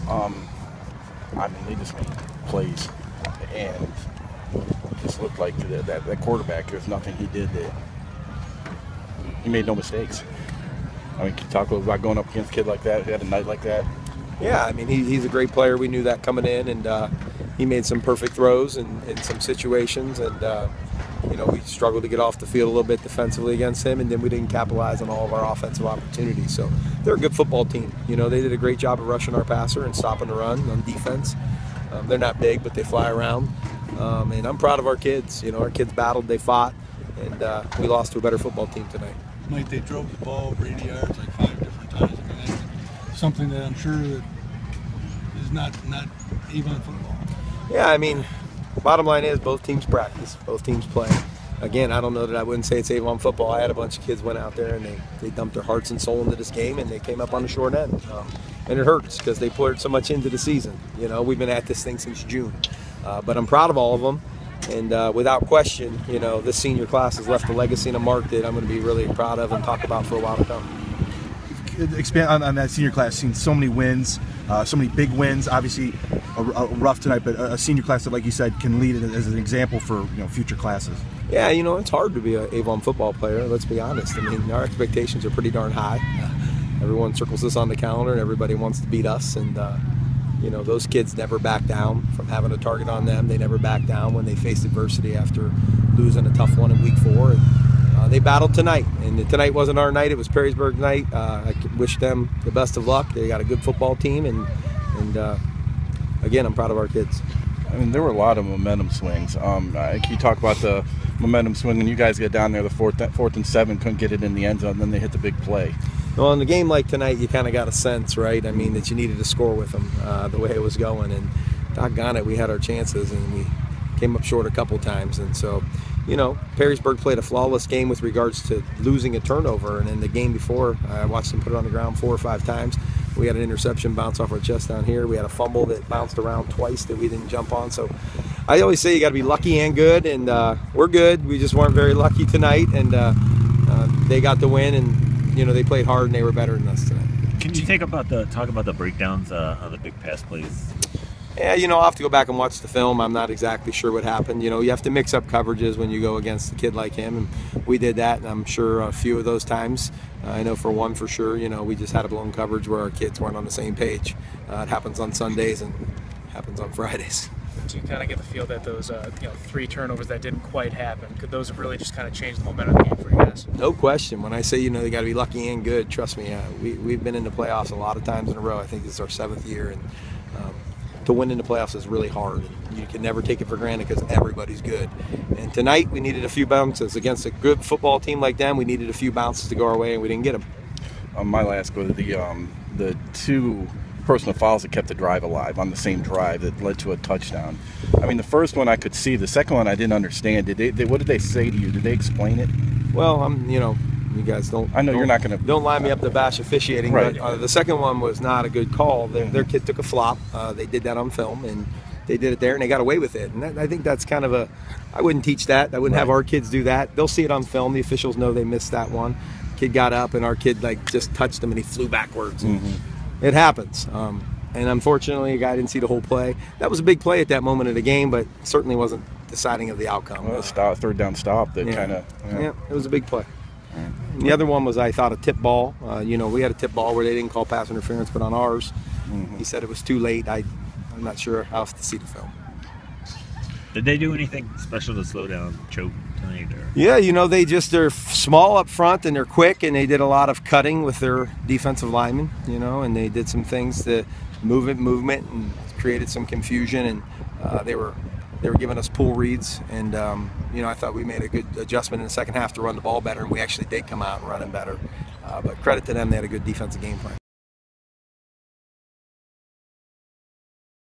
Um, I mean, they just made plays, and it just looked like that quarterback. There's nothing he did that he made no mistakes. I mean, can you talk a little about going up against a kid like that who had a night like that? Yeah, I mean, he's a great player. We knew that coming in, and he made some perfect throws in some situations, and we struggled to get off the field a little bit defensively against him, and then we didn't capitalize on all of our offensive opportunities. So they're a good football team. They did a great job of rushing our passer and stopping the run on defense. They're not big, but they fly around, and I'm proud of our kids. Our kids battled, they fought, and we lost to a better football team tonight. Mike, they drove the ball over 80 yards like 5 different times. I mean, that's something that I'm sure that is not Avon football. Yeah, I mean, bottom line is both teams practice, both teams play. Again, I don't know that I wouldn't say it's Avon football. I had a bunch of kids went out there and they dumped their hearts and soul into this game, and they came up on the short end. And it hurts because they poured so much into the season. We've been at this thing since June. But I'm proud of all of them. And without question, this senior class has left a legacy and a mark that I'm going to be really proud of and talk about for a while to come. Expand on that senior class, seen so many wins, so many big wins. Obviously, a rough tonight, but a senior class that, like you said, can lead as an example for future classes. Yeah, it's hard to be an Avon football player. Let's be honest. I mean, our expectations are pretty darn high. Everyone circles us on the calendar, and everybody wants to beat us. And those kids never back down from having a target on them. They never back down when they faced adversity after losing a tough one in week 4. And they battled tonight, and tonight wasn't our night. It was Perrysburg night. I wish them the best of luck. They got a good football team, and again, I'm proud of our kids. I mean, there were a lot of momentum swings. Can you talk about the momentum swing when you guys get down there, the fourth and 7, couldn't get it in the end zone, and then they hit the big play? Well, in a game like tonight, you kind of got a sense, right? I mean, that you needed to score with them the way it was going, and doggone it, we had our chances, and we came up short a couple times. And so, Perrysburg played a flawless game with regards to losing a turnover, and in the game before, I watched them put it on the ground 4 or 5 times. We had an interception bounce off our chest down here. We had a fumble that bounced around twice that we didn't jump on. So I always say you got to be lucky and good, and we're good. We just weren't very lucky tonight, and they got the win, and they played hard and they were better than us tonight. Can you talk about the breakdowns on the big pass plays? Yeah, I'll have to go back and watch the film. I'm not exactly sure what happened. You have to mix up coverages when you go against a kid like him, and we did that, and I'm sure a few of those times, I know for one for sure, we just had a blown coverage where our kids weren't on the same page. It happens on Sundays and happens on Fridays. So you kind of get the feel that those 3 turnovers that didn't quite happen, could those have really just kind of changed the momentum of the game for you guys? No question. When I say they got to be lucky and good, trust me, we've been in the playoffs a lot of times in a row. I think this is our 7th year, and to win in the playoffs is really hard. You can never take it for granted because everybody's good. And tonight we needed a few bounces against a good football team like them. We needed a few bounces to go our way, and we didn't get them. My last go to the 2 personal fouls that kept the drive alive on the same drive that led to a touchdown. I mean, the first one I could see. The second one I didn't understand. What did they say to you? Did they explain it? Well, you guys don't. I know you're not going to. Don't line me up to bash officiating. Right. But the second one was not a good call. Their kid took a flop. They did that on film, and they did it there, and they got away with it. And I think that's kind of I wouldn't teach that. I wouldn't have our kids do that. They'll see it on film. The officials know they missed that one. Kid got up, and our kid just touched him, and he flew backwards. It happens. And unfortunately, a guy didn't see the whole play. That was a big play at that moment of the game, but certainly wasn't deciding of the outcome. Well, third down stop that kind of. Yeah, it was a big play. The other one was, I thought, a tip ball. We had a tip ball where they didn't call pass interference, but on ours, he said it was too late. I'm not sure. I'll have to see the film. Did they do anything special to slow down Choate tonight? Or? Yeah, they're small up front and they're quick, and they did a lot of cutting with their defensive linemen, and they did some things to movement and created some confusion, and they were giving us pull reads, and I thought we made a good adjustment in the second half to run the ball better, and we actually did come out and run it better. But credit to them, they had a good defensive game plan.